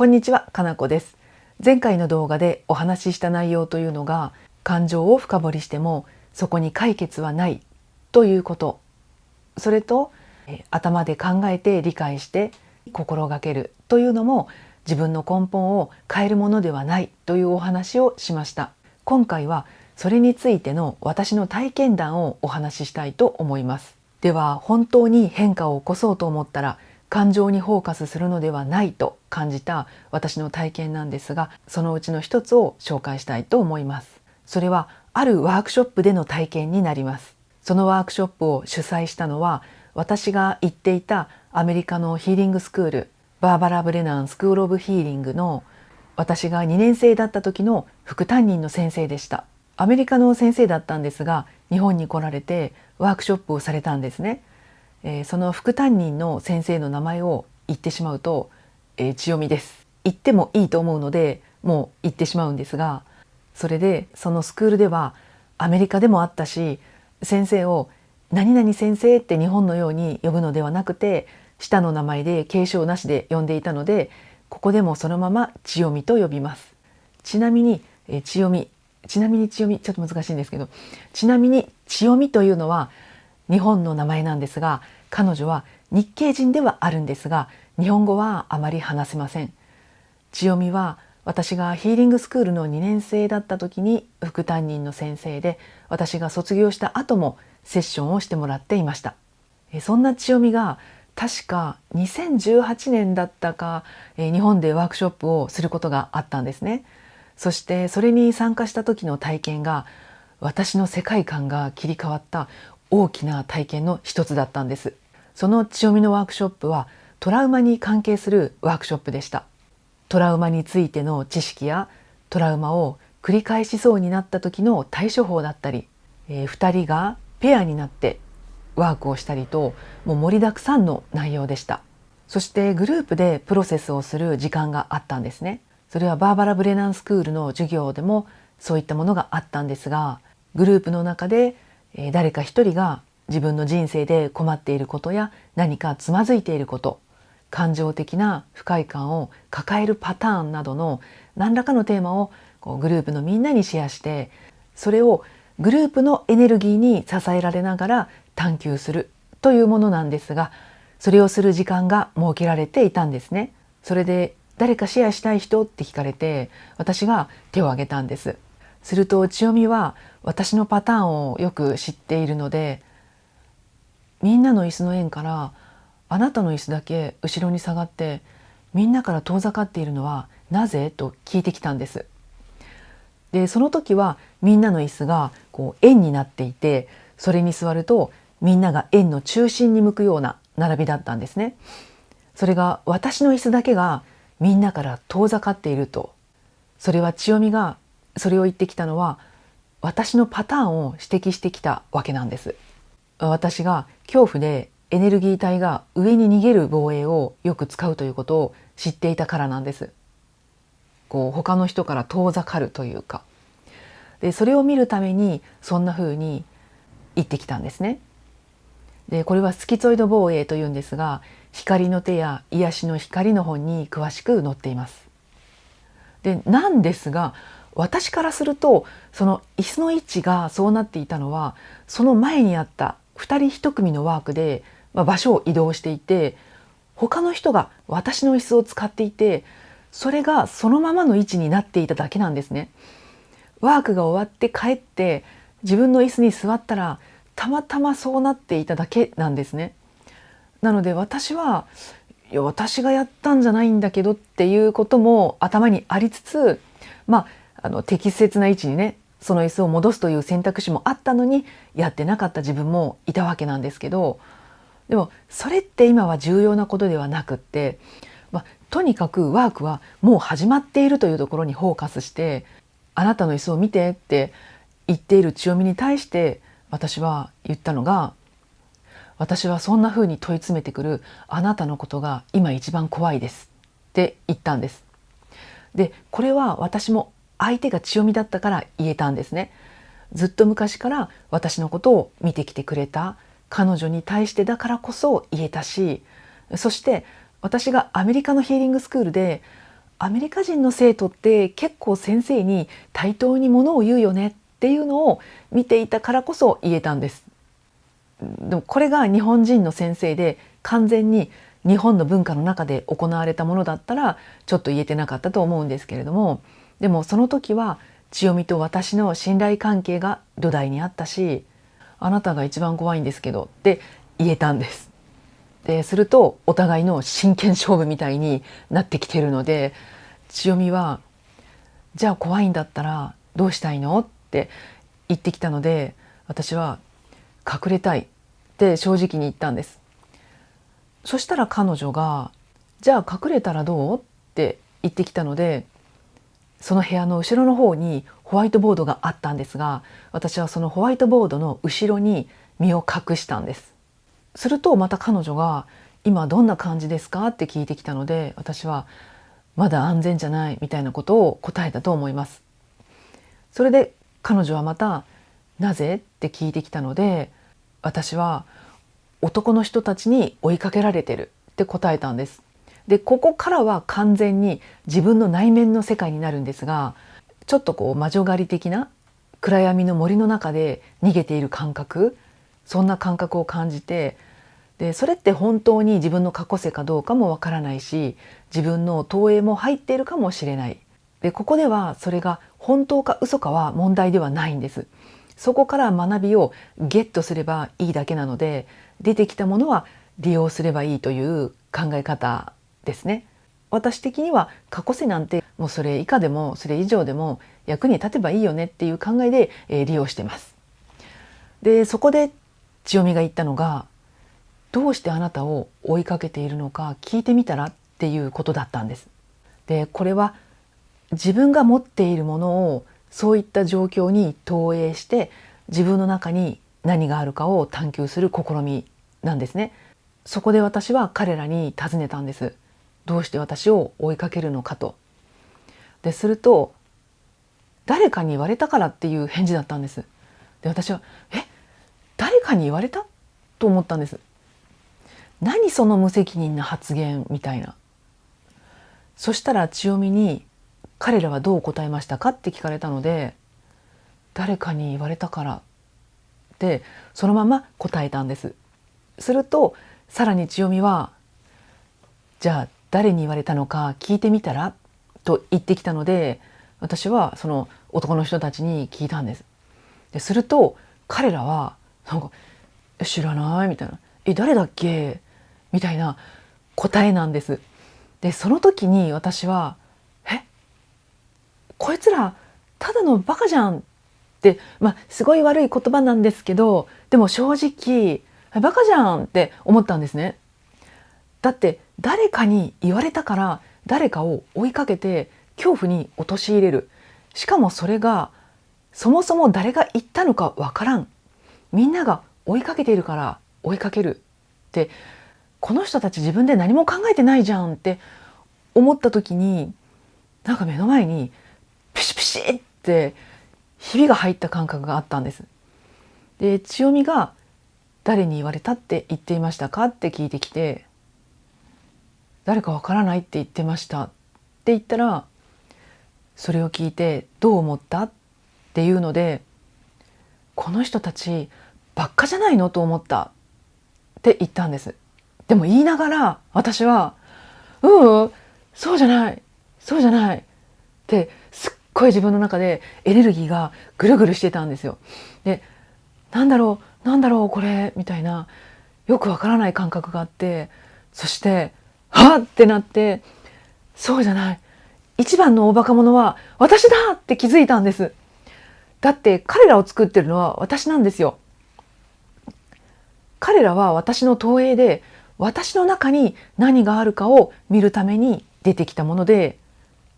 こんにちは、かなこです。前回の動画でお話しした内容というのが、感情を深掘りしてもそこに解決はないということ、それと頭で考えて理解して心がけるというのも自分の根本を変えるものではないというお話をしました。今回はそれについての私の体験談をお話ししたいと思います。では、本当に変化を起こそうと思ったら感情にフォーカスするのではないと感じた私の体験なんですが、そのうちの一つを紹介したいと思います。それはあるワークショップでの体験になります。そのワークショップを主催したのは、私が行っていたアメリカのヒーリングスクール、バーバラ・ブレナンスクール・オブ・ヒーリングの私が2年生だった時の副担任の先生でした。アメリカの先生だったんですが、日本に来られてワークショップをされたんですね。その副担任の先生の名前を言ってしまうと、千代美です。言ってもいいと思うのでもう言ってしまうんですが、それでそのスクールではアメリカでもあったし、先生を何々先生って日本のように呼ぶのではなくて、下の名前で継承なしで呼んでいたので、ここでもそのまま千代美と呼びます。ちなみに千代美ちょっと難しいんですけど、ちなみに千代美というのは日本の名前なんですが、彼女は日系人ではあるんですが、日本語はあまり話せません。千代美は私がヒーリングスクールの2年生だった時に副担任の先生で、私が卒業した後もセッションをしてもらっていました。そんな千代美が確か2018年だったか、日本でワークショップをすることがあったんですね。そしてそれに参加した時の体験が、私の世界観が切り替わった大きな体験の一つだったんです。その千代美のワークショップはトラウマに関係するワークショップでした。トラウマについての知識やトラウマを繰り返しそうになった時の対処法だったり、2人がペアになってワークをしたりと、もう盛りだくさんの内容でした。そしてグループでプロセスをする時間があったんですね。それはバーバラ・ブレナンスクールの授業でもそういったものがあったんですが、グループの中で誰か一人が自分の人生で困っていることや何かつまずいていること、感情的な不快感を抱えるパターンなどの何らかのテーマをグループのみんなにシェアして、それをグループのエネルギーに支えられながら探求するというものなんですが、それをする時間が設けられていたんですね。それで誰かシェアしたい人って聞かれて、私が手を挙げたんです。すると千代美は私のパターンをよく知っているので、みんなの椅子の縁からあなたの椅子だけ後ろに下がってみんなから遠ざかっているのはなぜと聞いてきたんです。でその時はみんなの椅子が円になっていて、それに座るとみんなが円の中心に向くような並びだったんですね。それが私の椅子だけがみんなから遠ざかっていると。それは千代美がそれを言ってきたのは、私のパターンを指摘してきたわけなんです。私が恐怖でエネルギー体が上に逃げる防衛をよく使うということを知っていたからなんです。他の人から遠ざかるというか。でそれを見るためにそんな風に言ってきたんですね。でこれはスキツォイド防衛というんですが、光の手や癒しの光の本に詳しく載っています。でなんですが、私からするとその椅子の位置がそうなっていたのは、その前にあった2人1組のワークで、場所を移動していて、他の人が私の椅子を使っていて、それがそのままの位置になっていただけなんですね。ワークが終わって帰って自分の椅子に座ったら、たまたまそうなっていただけなんですね。なので私は、いや私がやったんじゃないんだけどっていうことも頭にありつつ、適切な位置にね、その椅子を戻すという選択肢もあったのにやってなかった自分もいたわけなんですけど、でもそれって今は重要なことではなくって、とにかくワークはもう始まっているというところにフォーカスして、あなたの椅子を見てって言っている千代美に対して私は言ったのが、私はそんな風に問い詰めてくるあなたのことが今一番怖いですって言ったんです。でこれは私も相手が千代美だったから言えたんですね。ずっと昔から私のことを見てきてくれた彼女に対してだからこそ言えたし、そして私がアメリカのヒーリングスクールでアメリカ人の生徒って結構先生に対等にものを言うよねっていうのを見ていたからこそ言えたんです。でもこれが日本人の先生で完全に日本の文化の中で行われたものだったらちょっと言えてなかったと思うんですけれども、でもその時は千代美と私の信頼関係が土台にあったし、あなたが一番怖いんですけどって言えたんです。でするとお互いの真剣勝負みたいになってきてるので、千代美はじゃあ怖いんだったらどうしたいのって言ってきたので、私は隠れたいって正直に言ったんです。そしたら彼女がじゃあ隠れたらどうって言ってきたので、その部屋の後ろの方にホワイトボードがあったんですが、私はそのホワイトボードの後ろに身を隠したんです。するとまた彼女が今どんな感じですかって聞いてきたので、私はまだ安全じゃないみたいなことを答えたと思います。それで彼女はまたなぜって聞いてきたので、私は男の人たちに追いかけられてるって答えたんです。でここからは完全に自分の内面の世界になるんですが、ちょっと魔女狩り的な暗闇の森の中で逃げている感覚、そんな感覚を感じて、でそれって本当に自分の過去世かどうかもわからないし、自分の投影も入っているかもしれない。でここではそれが本当か嘘かは問題ではないんです。そこから学びをゲットすればいいだけなので、出てきたものは利用すればいいという考え方ですね。私的には過去世なんてもうそれ以下でもそれ以上でも役に立てばいいよねっていう考えで利用してます。でそこで千代美が言ったのが、どうしてあなたを追いかけているのか聞いてみたらっていうことだったんです。でこれは自分が持っているものをそういった状況に投影して自分の中に何があるかを探求する試みなんですね。そこで私は彼らに尋ねたんです。どうして私を追いかけるのかと。ですると誰かに言われたからっていう返事だったんです。で私は誰かに言われたと思ったんです。何その無責任な発言みたいな。そしたら千代美に彼らはどう答えましたかって聞かれたので、誰かに言われたからってそのまま答えたんです。するとさらに千代美は、じゃあ誰に言われたのか聞いてみたらと言ってきたので、私はその男の人たちに聞いたんです。ですると彼らはなんか知らないみたいな、誰だっけみたいな答えなんです。でその時に私はこいつらただのバカじゃんって、すごい悪い言葉なんですけど、でも正直バカじゃんって思ったんですね。だって誰かに言われたから誰かを追いかけて恐怖に陥れる。しかもそれがそもそも誰が言ったのかわからん。みんなが追いかけているから追いかけるって、この人たち自分で何も考えてないじゃんって思った時に、なんか目の前にピシピシってひびが入った感覚があったんです。で千代美が誰に言われたって言っていましたかって聞いてきて、誰かわからないって言ってましたって言ったら、それを聞いてどう思ったっていうので、この人たちばっかじゃないのと思ったって言ったんです。でも言いながら私はそうじゃないそうじゃないってすっごい自分の中でエネルギーがぐるぐるしてたんですよ。でなんだろうこれみたいなよくわからない感覚があって、そしてはっってなって、そうじゃない、一番の大バカ者は私だって気づいたんです。だって彼らを作ってるのは私なんですよ。彼らは私の投影で、私の中に何があるかを見るために出てきたもので、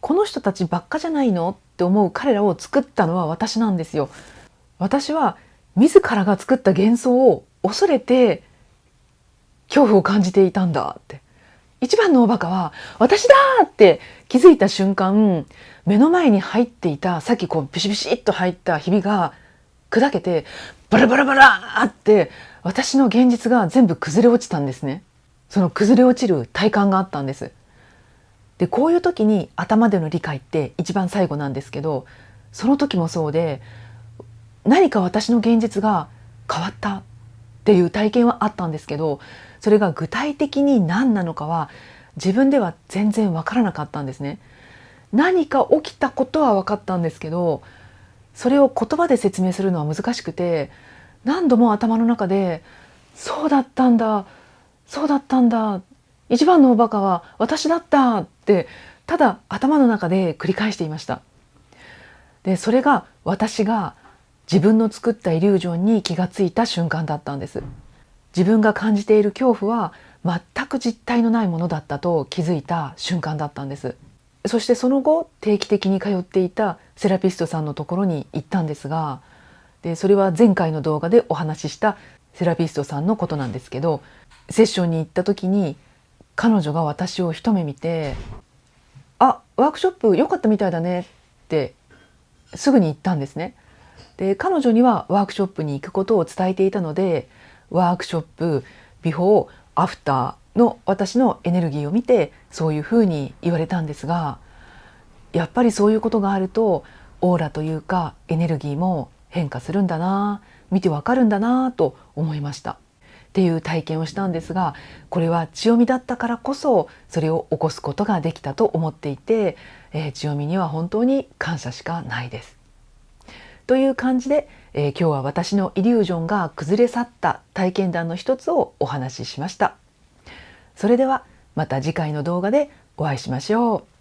この人たちばっかじゃないのって思う彼らを作ったのは私なんですよ。私は自らが作った幻想を恐れて恐怖を感じていたんだって。一番の大バカは私だって気づいた瞬間、目の前に入っていたさっきビシビシっと入ったひびが砕けてバラバラバラって私の現実が全部崩れ落ちたんですね。その崩れ落ちる体感があったんです。でこういう時に頭での理解って一番最後なんですけど、その時もそうで、何か私の現実が変わったっていう体験はあったんですけど、それが具体的に何なのかは自分では全然わからなかったんですね。何か起きたことは分かったんですけど、それを言葉で説明するのは難しくて、何度も頭の中でそうだったんだ、そうだったんだ、一番のおバカは私だったってただ頭の中で繰り返していました。でそれが私が自分の作ったイリュージョンに気がついた瞬間だったんです。自分が感じている恐怖は全く実体のないものだったと気づいた瞬間だったんです。そしてその後定期的に通っていたセラピストさんのところに行ったんですが、でそれは前回の動画でお話ししたセラピストさんのことなんですけど、セッションに行った時に彼女が私を一目見て「あ、ワークショップ良かったみたいだね」ってすぐに言ったんですね。で彼女にはワークショップに行くことを伝えていたので、ワークショップビフォーアフターの私のエネルギーを見てそういうふうに言われたんですが、やっぱりそういうことがあるとオーラというかエネルギーも変化するんだな、見てわかるんだなと思いましたっていう体験をしたんですが、これは千代美だったからこそそれを起こすことができたと思っていて、千代美には本当に感謝しかないですという感じで、今日は私のイリュージョンが崩れ去った体験談の一つをお話ししました。それではまた次回の動画でお会いしましょう。